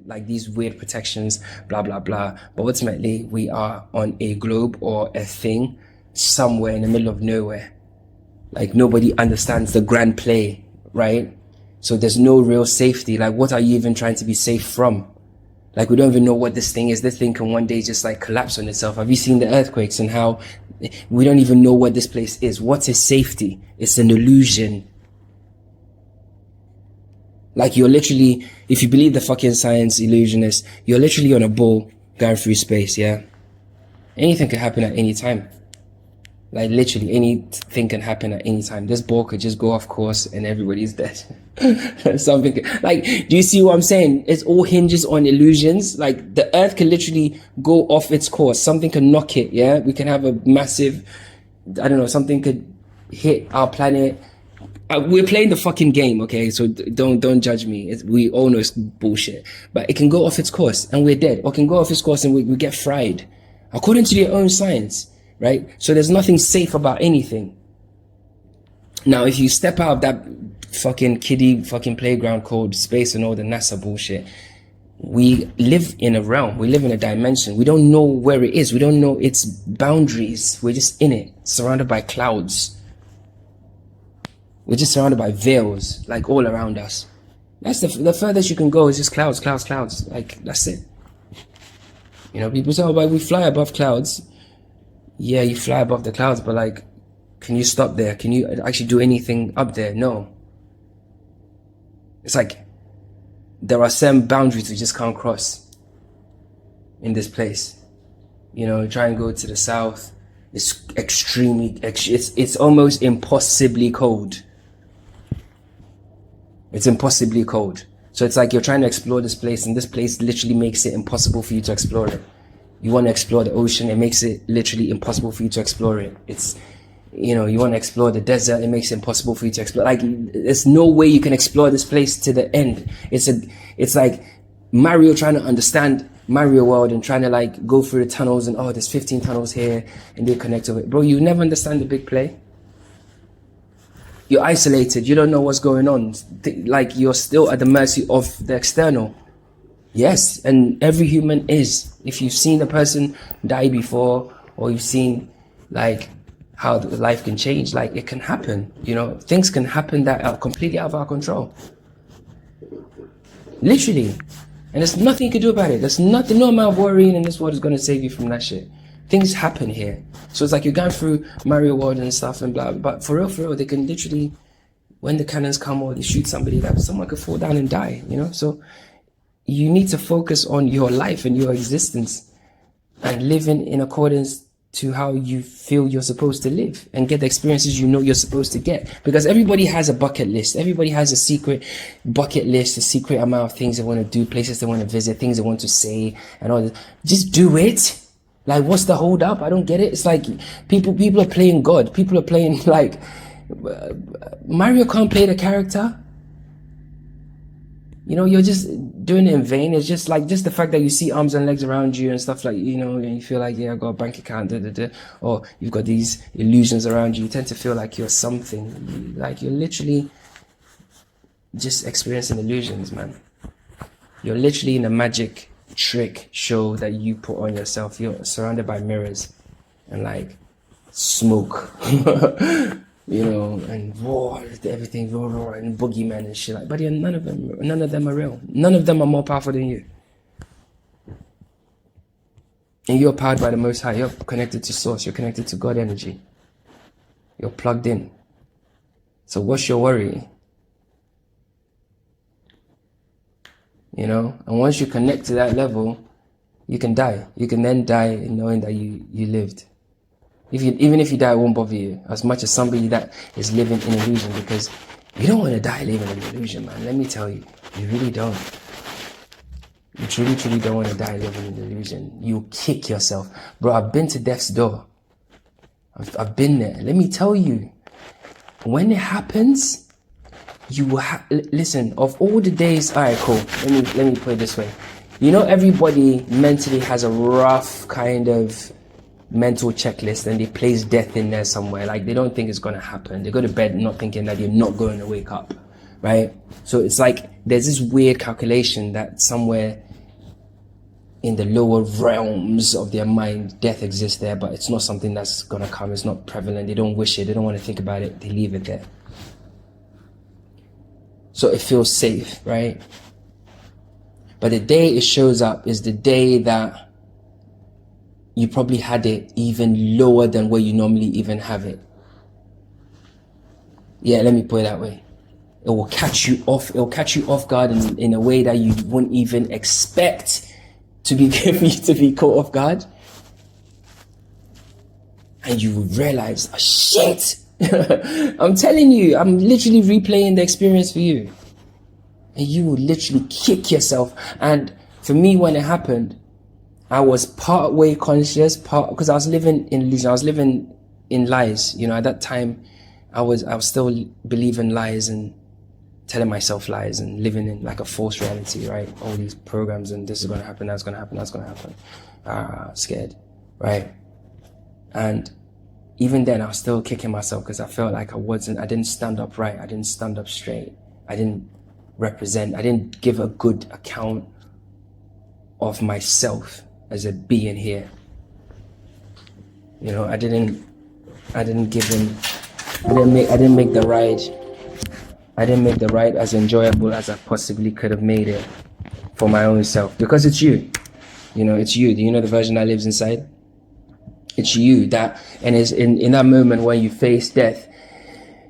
like these weird protections, blah, blah, blah. But ultimately, we are on a globe or a thing somewhere in the middle of nowhere. Like, nobody understands the grand play, right? So there's no real safety. Like, what are you even trying to be safe from? Like, we don't even know what this thing is. This thing can one day just like collapse on itself. Have you seen the earthquakes and how we don't even know what this place is? What is safety? It's an illusion. Like, you're literally, if you believe the fucking science illusionists, you're literally on a ball going through space, yeah? Anything can happen at any time. Like, literally anything can happen at any time. This ball could just go off course and everybody's dead. Something like, do you see what I'm saying? It all hinges on illusions. Like, the earth can literally go off its course. Something can knock it, yeah? We can have a massive, I don't know, something could hit our planet. We're playing the fucking game, okay? So don't judge me. We all know it's bullshit. But it can go off its course and we're dead. Or it can go off its course and we get fried. According to their own science, right? So there's nothing safe about anything. Now, if you step out of that fucking kiddie fucking playground called space and all the NASA bullshit, we live in a realm. We live in a dimension. We don't know where it is. We don't know its boundaries. We're just in it, surrounded by clouds. We're just surrounded by veils, like, all around us. That's the furthest you can go is just clouds, clouds, clouds. Like, that's it. People say, oh, but we fly above clouds. Yeah, you fly above the clouds, but like, can you stop there? Can you actually do anything up there? No. It's like, there are some boundaries we just can't cross in this place. Try and go to the south. It's extremely, it's almost impossibly cold. It's impossibly cold. So it's like you're trying to explore this place, and this place literally makes it impossible for you to explore it. You want to explore the ocean, it makes it literally impossible for you to explore it. It's, you want to explore the desert, it makes it impossible for you to explore. Like, there's no way you can explore this place to the end. It's like Mario trying to understand Mario World and trying to like go through the tunnels and, oh, there's 15 tunnels here and they connect with it. Bro, you never understand the big play. You're isolated. You don't know what's going on. Like, you're still at the mercy of the external. Yes, and every human is. If you've seen a person die before, or you've seen like how life can change, like, it can happen. Things can happen that are completely out of our control. Literally. And there's nothing you can do about it. There's nothing, no amount of worrying in this world is going to save you from that shit. Things happen here. So it's like you're going through Mario World and stuff and blah, but for real, they can literally, when the cannons come or they shoot somebody, that someone could fall down and die, So you need to focus on your life and your existence and living in accordance to how you feel you're supposed to live and get the experiences you're supposed to get. Because everybody has a bucket list. Everybody has a secret bucket list, a secret amount of things they want to do, places they want to visit, things they want to say, and all this. Just do it. Like, what's the hold up? I don't get it. It's like people are playing God. People are playing like Mario can't play the character. You're just doing it in vain. It's just like, just the fact that you see arms and legs around you and stuff like, and you feel like, yeah, I got a bank account, or you've got these illusions around you. You tend to feel like you're something. Like, you're literally just experiencing illusions, man. You're literally in a magic trick show that you put on yourself. You're surrounded by mirrors and like smoke. And war, everything, roar, and boogeyman and shit like. But yeah, none of them are real. None of them are more powerful than you. And you're powered by the Most High. You're connected to Source. You're connected to God energy. You're plugged in. So what's your worry? And once you connect to that level, you can die. You can then die knowing that you lived. Even if you die, it won't bother you as much as somebody that is living in illusion, because you don't want to die living in illusion, man. Let me tell you, you really don't. You truly, truly don't want to die living in illusion. You kick yourself. Bro, I've been to death's door. I've been there. Let me tell you, when it happens, you will listen, of all the days, all right, cool. Let me put it this way. Everybody mentally has a rough kind of mental checklist, and they place death in there somewhere. Like, they don't think it's going to happen. They go to bed not thinking that you're not going to wake up, right? So it's like there's this weird calculation that somewhere in the lower realms of their mind, death exists there, but it's not something that's gonna come. It's not prevalent. They don't wish it. They don't want to think about it. They leave it there. So it feels safe, right? But the day it shows up is the day that you probably had it even lower than where you normally even have it. Yeah, let me put it that way. It will catch you off. It will catch you off guard in a way that you wouldn't even expect to be to be caught off guard. And you would realize, oh, shit. I'm telling you, I'm literally replaying the experience for you. And you would literally kick yourself. And for me, when it happened, I was part way conscious, because I was living in illusion. I was living in lies. You know, at that time, I was still believing lies and telling myself lies and living in like a false reality, right? All these programs and this is going to happen, that's going to happen, that's going to happen. Scared, right? And even then, I was still kicking myself because I felt like I didn't stand up right. I didn't stand up straight. I didn't give a good account of myself as a being here. You know, I didn't make the ride. I didn't make the ride as enjoyable as I possibly could have made it for my own self, because it's you. You know, it's you. Do you know the version that lives inside? It's you that, and it's in that moment when you face death,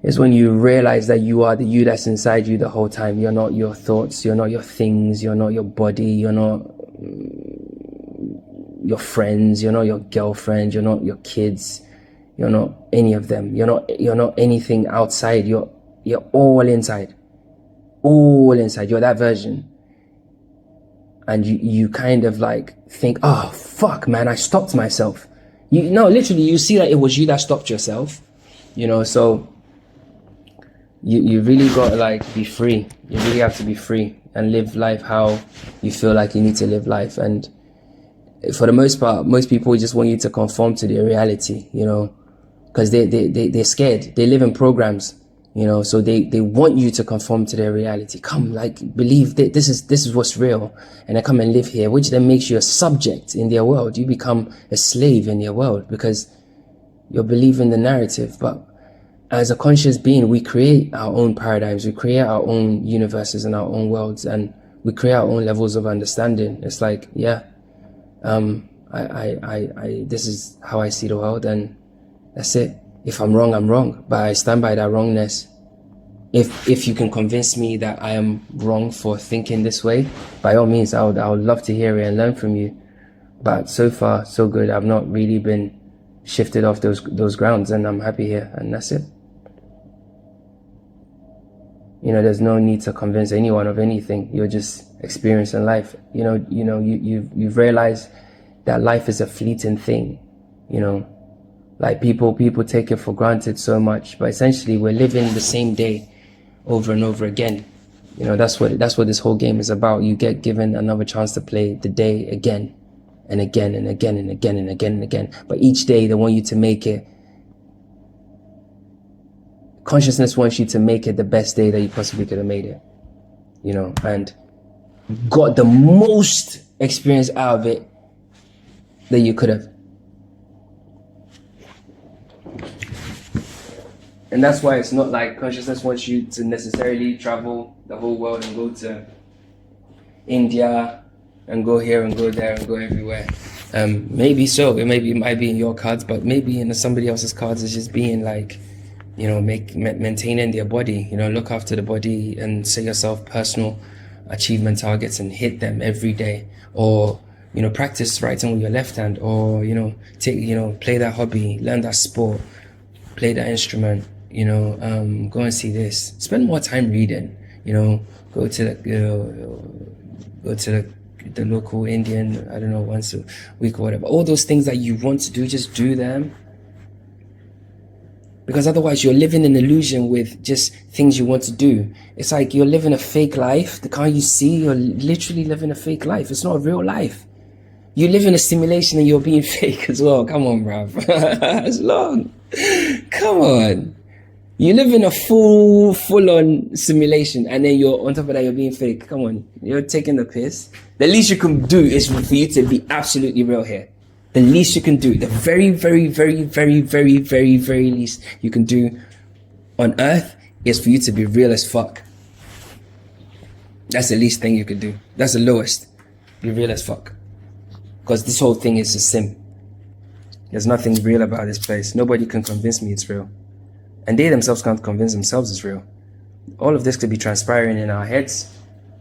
is when you realize that you are the you that's inside you the whole time. You're not your thoughts, you're not your things, you're not your body, you're not your friends, you're not your girlfriend, you're not your kids, you're not any of them. You're not anything outside. You're all inside. All inside. You're that version. And you kind of like think, oh fuck man, I stopped myself. Literally, you see that it was you that stopped yourself, you know. So you really got to like be free. You really have to be free and live life how you feel like you need to live life. And for the most part, most people just want you to conform to their reality, you know, because they're scared. They live in programs, you know, so they want you to conform to their reality. Come, like, believe that this is what's real, and then come and live here, which then makes you a subject in their world. You become a slave in their world because you're believing the narrative. But as a conscious being, we create our own paradigms, we create our own universes and our own worlds, and we create our own levels of understanding. It's like, yeah, this is how I see the world, and that's it. If I'm wrong, I'm wrong, but I stand by that wrongness. If you can convince me that I am wrong for thinking this way, by all means, I would love to hear it and learn from you. But so far, so good. I've not really been shifted off those grounds, and I'm happy here, and that's it. You know, there's no need to convince anyone of anything. You're just experiencing life. You've realized that life is a fleeting thing, you know. Like people take it for granted so much, but essentially we're living the same day over and over again. You know, that's what this whole game is about. You get given another chance to play the day again and again and again and again and again and again. But each day they want you to make it. Consciousness wants you to make it the best day that you possibly could have made it. You know, and got the most experience out of it that you could have. And that's why it's not like consciousness wants you to necessarily travel the whole world and go to India and go here and go there and go everywhere. Maybe so. It might be in your cards, but maybe in somebody else's cards is just being like, you know, maintaining their body. You know, look after the body and set yourself personal achievement targets and hit them every day. Or, you know, practice writing with your left hand. Or, you know, play that hobby, learn that sport, play that instrument. You know, go and see this. Spend more time reading. You know, go to the local Indian, I don't know, once a week or whatever. All those things that you want to do, just do them. Because otherwise you're living an illusion with just things you want to do. It's like you're living a fake life. Can't you see? You're literally living a fake life. It's not a real life. You live in a simulation and you're being fake as well. Come on, bruv. It's long. Come on. You live in a full-on simulation, and then you're on top of that, you're being fake. Come on, you're taking the piss. The least you can do is for you to be absolutely real here. The least you can do, the very, very, very, very, very, very, very least you can do on earth is for you to be real as fuck. That's the least thing you could do. That's the lowest. Be real as fuck. Because this whole thing is a sim. There's nothing real about this place. Nobody can convince me it's real. And they themselves can't convince themselves it's real. All of this could be transpiring in our heads.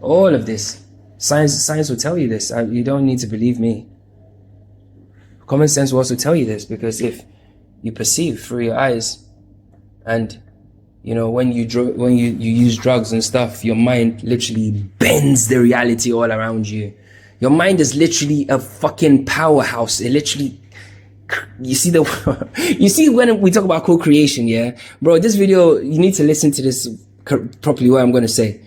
All of this. Science will tell you this. You don't need to believe me. Common sense will also tell you this, because if you perceive through your eyes, and you know, when you use drugs and stuff, your mind literally bends the reality all around you. Your mind is literally a fucking powerhouse. It literally, you see when we talk about co-creation, yeah, bro, this video, you need to listen to this properly, what I'm going to say.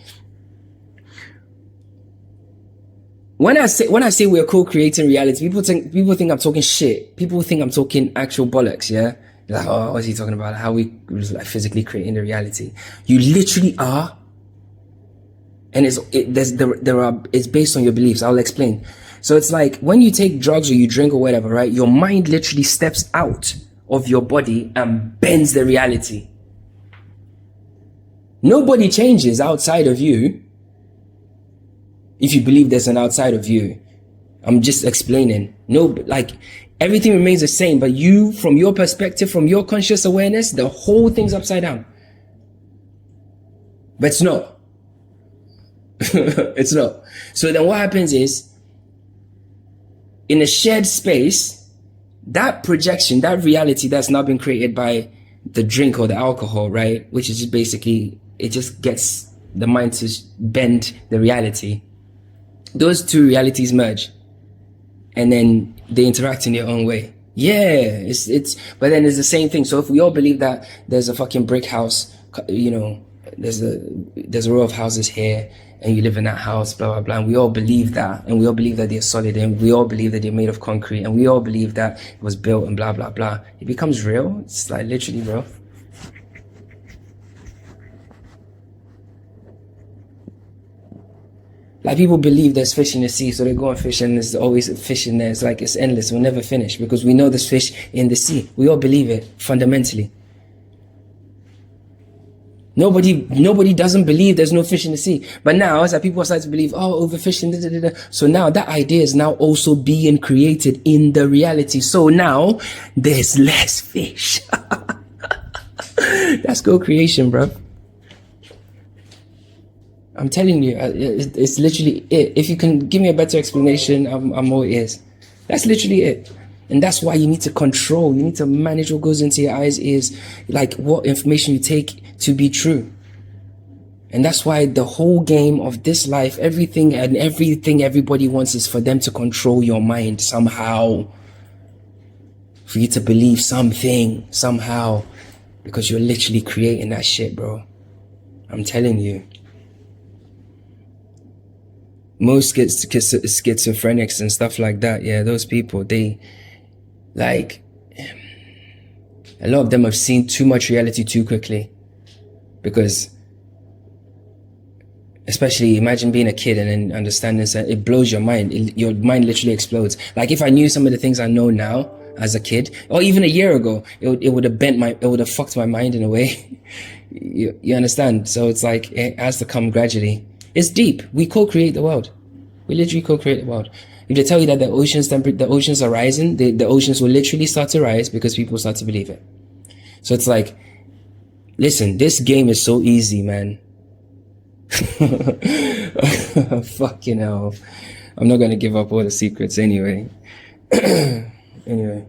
When I say we're co-creating reality, people think I'm talking shit. People think I'm talking actual bollocks, yeah? They're like, oh, what's he talking about? How we like physically creating the reality. You literally are. And it's based on your beliefs. I'll explain. So it's like when you take drugs or you drink or whatever, right? Your mind literally steps out of your body and bends the reality. Nobody changes outside of you. If you believe there's an outside of you, I'm just explaining. No, like everything remains the same, but you, from your perspective, from your conscious awareness, the whole thing's upside down. But it's not. It's not. So then what happens is, in a shared space, that projection, that reality that's now been created by the drink or the alcohol, right? Which is just basically, it just gets the mind to bend the reality. Those two realities merge, and then they interact in their own way. Yeah, but then it's the same thing. So if we all believe that there's a fucking brick house, you know, there's a row of houses here, and you live in that house, blah, blah, blah, and we all believe that, and we all believe that they're solid, and we all believe that they're made of concrete, and we all believe that it was built and blah, blah, blah. It becomes real. It's like literally, bro. Like people believe there's fish in the sea, so they go and fish, and there's always fish in there. It's like it's endless. We'll never finish because we know there's fish in the sea. We all believe it fundamentally. Nobody doesn't believe there's no fish in the sea. But now, as people start to believe, oh, overfishing, da, da, da, da. So now that idea is now also being created in the reality. So now there's less fish. That's co-creation, bro. I'm telling you, it's literally it. If you can give me a better explanation, I'm all ears. That's literally it. And that's why you need to control. You need to manage what goes into your eyes, ears, like what information you take to be true. And that's why the whole game of this life, everything everybody wants is for them to control your mind somehow. For you to believe something, somehow. Because you're literally creating that shit, bro. I'm telling you. Most schizophrenics and stuff like that, yeah, those people, they, like, a lot of them have seen too much reality too quickly. Because, especially, imagine being a kid and then understanding that it blows your mind. Your mind literally explodes. Like, if I knew some of the things I know now as a kid, or even a year ago, it would have fucked my mind in a way. You understand? So it's like, it has to come gradually. It's deep. We co-create the world. We literally co-create the world. If they tell you that the oceans are rising, the oceans will literally start to rise because people start to believe it. So it's like, listen, this game is so easy, man. Fucking hell. I'm not gonna give up all the secrets anyway. Anyway.